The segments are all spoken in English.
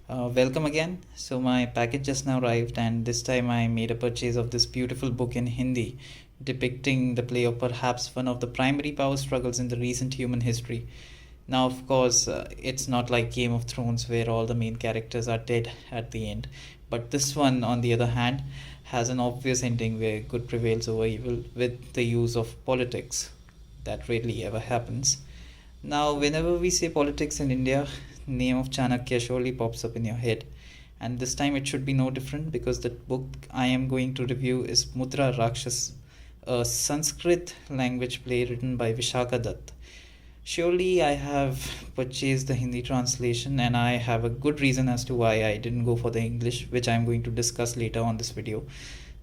Welcome again. So, my package just now arrived, and this time I made a purchase of this beautiful book in Hindi depicting the play of perhaps one of the primary power struggles in the recent human history. Now, of course, it's not like Game of Thrones where all the main characters are dead at the end, but this one, on the other hand, has an obvious ending where good prevails over evil with the use of politics. That rarely ever happens. Now, whenever we say politics in India, name of Chanakya surely pops up in your head. And this time it should be no different because the book I am going to review is Mudra Rakshas, a Sanskrit language play written by Vishaka Dutt. Surely I have purchased the Hindi translation and I have a good reason as to why I didn't go for the English, which I'm going to discuss later on this video.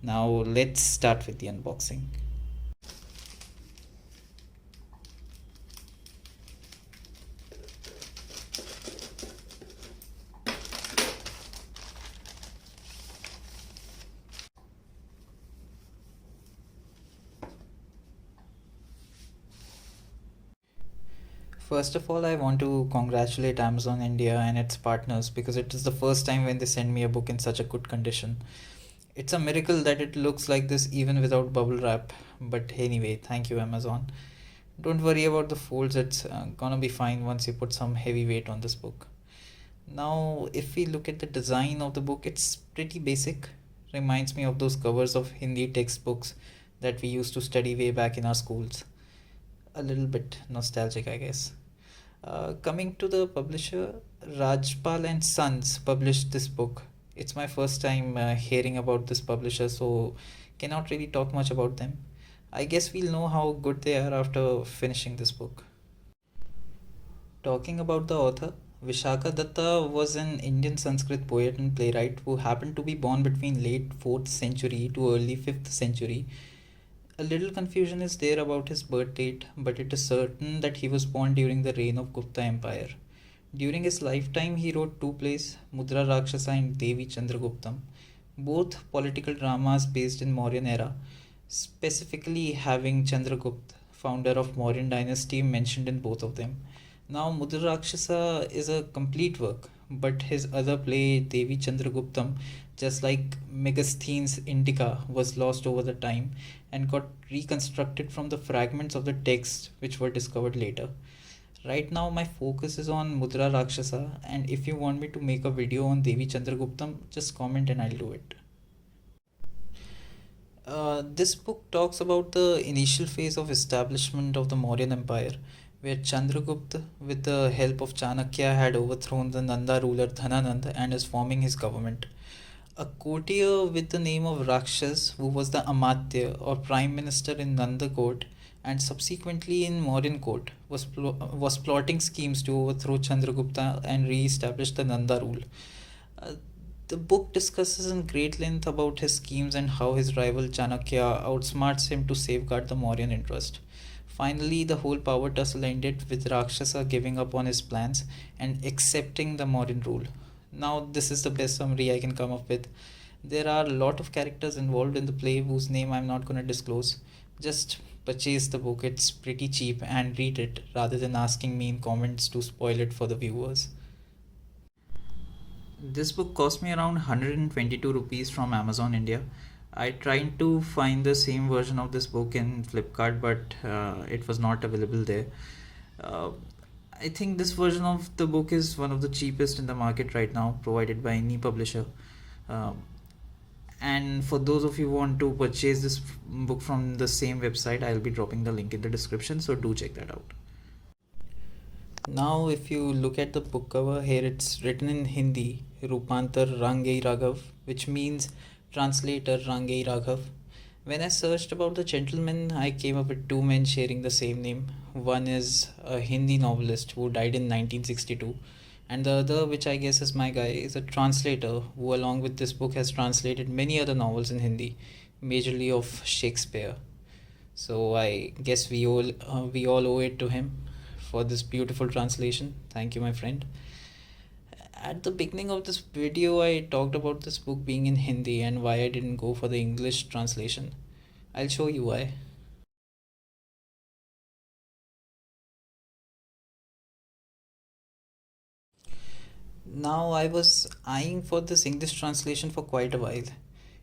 Now let's start with the unboxing. First of all, I want to congratulate Amazon India and its partners because it is the first time when they send me a book in such a good condition. It's a miracle that it looks like this even without bubble wrap. But anyway, thank you, Amazon. Don't worry about the folds, it's gonna be fine once you put some heavy weight on this book. Now, if we look at the design of the book, it's pretty basic. Reminds me of those covers of Hindi textbooks that we used to study way back in our schools. A little bit nostalgic, I guess. Coming to the publisher, Rajpal and Sons published this book. It's my first time hearing about this publisher, so cannot really talk much about them. I guess we'll know how good they are after finishing this book. Talking about the author, Vishaka Datta was an Indian Sanskrit poet and playwright who happened to be born between late 4th century to early 5th century. A little confusion is there about his birth date, but it is certain that he was born during the reign of Gupta Empire. During his lifetime, he wrote two plays, Mudra Rakshasa and Devi Chandraguptam, both political dramas based in Mauryan era, specifically having Chandragupta, founder of Mauryan dynasty, mentioned in both of them. Now, Mudra Rakshasa is a complete work, but his other play, Devi Chandraguptam, just like Megasthenes Indica, was lost over the time and got reconstructed from the fragments of the text which were discovered later. Right now, my focus is on Mudra Rakshasa, and if you want me to make a video on Devi Chandraguptam, just comment and I'll do it. This book talks about the initial phase of establishment of the Mauryan Empire, where Chandragupta, with the help of Chanakya, had overthrown the Nanda ruler Dhananand and is forming his government. A courtier with the name of Rakshas, who was the Amatya or prime minister in Nanda court and subsequently in Mauryan court, was plotting schemes to overthrow Chandragupta and re-establish the Nanda rule. Uh, the book discusses in great length about his schemes and how his rival Chanakya outsmarts him to safeguard the Mauryan interest. Finally, the whole power tussle ended with Rakshasa giving up on his plans and accepting the Mauryan rule. Now, this is the best summary I can come up with. There are a lot of characters involved in the play whose name I'm not going to disclose. Just purchase the book, it's pretty cheap, and read it rather than asking me in comments to spoil it for the viewers. This book cost me around 122 rupees from Amazon India. I tried to find the same version of this book in Flipkart, but it was not available there. Uh, I think this version of the book is one of the cheapest in the market right now, provided by any publisher. Um, and for those of you who want to purchase this book from the same website, I'll be dropping the link in the description, so do check that out. Now, if you look at the book cover here, it's written in Hindi, Rupantar Rangei Raghav, which means translator Rangei Raghav. When I searched about the gentleman, I came up with two men sharing the same name. One is a Hindi novelist who died in 1962, and the other, which I guess is my guy, is a translator who, along with this book, has translated many other novels in Hindi, majorly of Shakespeare. So I guess we all owe it to him for this beautiful translation. Thank you, my friend. At the beginning of this video, I talked about this book being in Hindi and why I didn't go for the English translation. I'll show you why. Now, I was eyeing for this English translation for quite a while.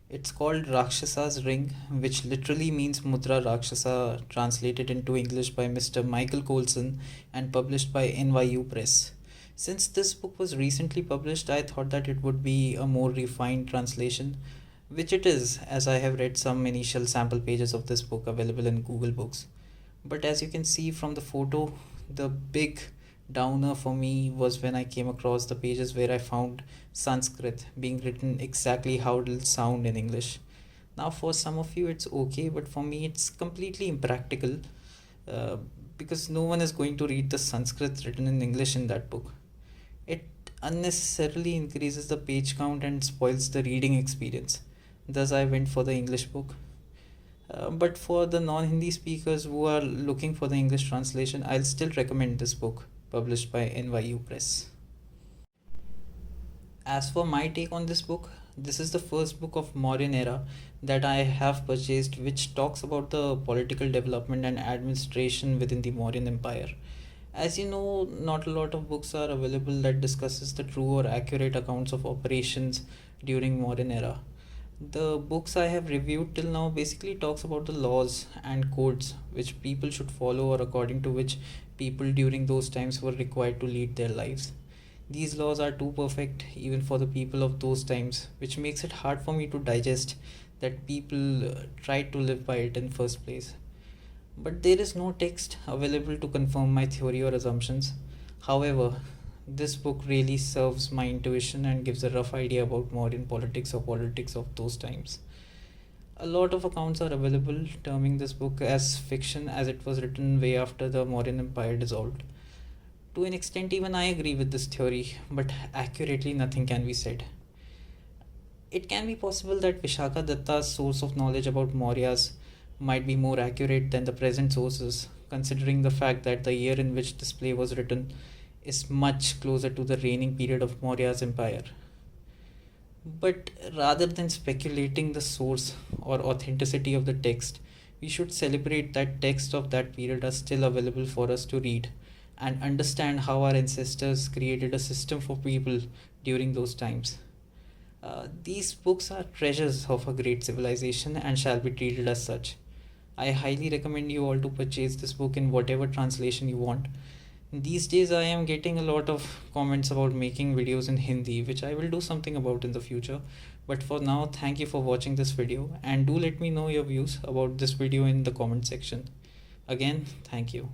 It's called Rakshasa's Ring, which literally means Mudra Rakshasa, translated into English by Mr. Michael Colson and published by NYU Press. Since this book was recently published, I thought that it would be a more refined translation, which it is, as I have read some initial sample pages of this book available in Google Books. But as you can see from the photo, the big downer for me was when I came across the pages where I found Sanskrit being written exactly how it'll sound in English. Now, for some of you, it's okay, but for me, it's completely impractical uh, because no one is going to read the Sanskrit written in English in that book. It unnecessarily increases the page count and spoils the reading experience. Thus, I went for the English book. But for the non Hindi speakers who are looking for the English translation, I'll still recommend this book published by NYU Press. As for my take on this book, this is the first book of Mauryan era that I have purchased which talks about the political development and administration within the Mauryan Empire. As you know, not a lot of books are available that discusses the true or accurate accounts of operations during Mauryan era. The books I have reviewed till now basically talks about the laws and codes which people should follow or according to which people during those times were required to lead their lives. These laws are too perfect even for the people of those times, which makes it hard for me to digest that people tried to live by it in first place. But there is no text available to confirm my theory or assumptions. However, this book really serves my intuition and gives a rough idea about modern politics or politics of those times. A lot of accounts are available terming this book as fiction as it was written way after the Mauryan Empire dissolved. To an extent, even I agree with this theory, but accurately nothing can be said. It can be possible that Vishaka Datta's source of knowledge about Mauryas might be more accurate than the present sources, considering the fact that the year in which this play was written is much closer to the reigning period of Maurya's empire. But rather than speculating the source or authenticity of the text, we should celebrate that texts of that period are still available for us to read and understand how our ancestors created a system for people during those times. These books are treasures of a great civilization and shall be treated as such. I highly recommend you all to purchase this book in whatever translation you want. These days, I am getting a lot of comments about making videos in Hindi, which I will do something about in the future. But for now, thank you for watching this video and do let me know your views about this video in the comment section. Again, thank you.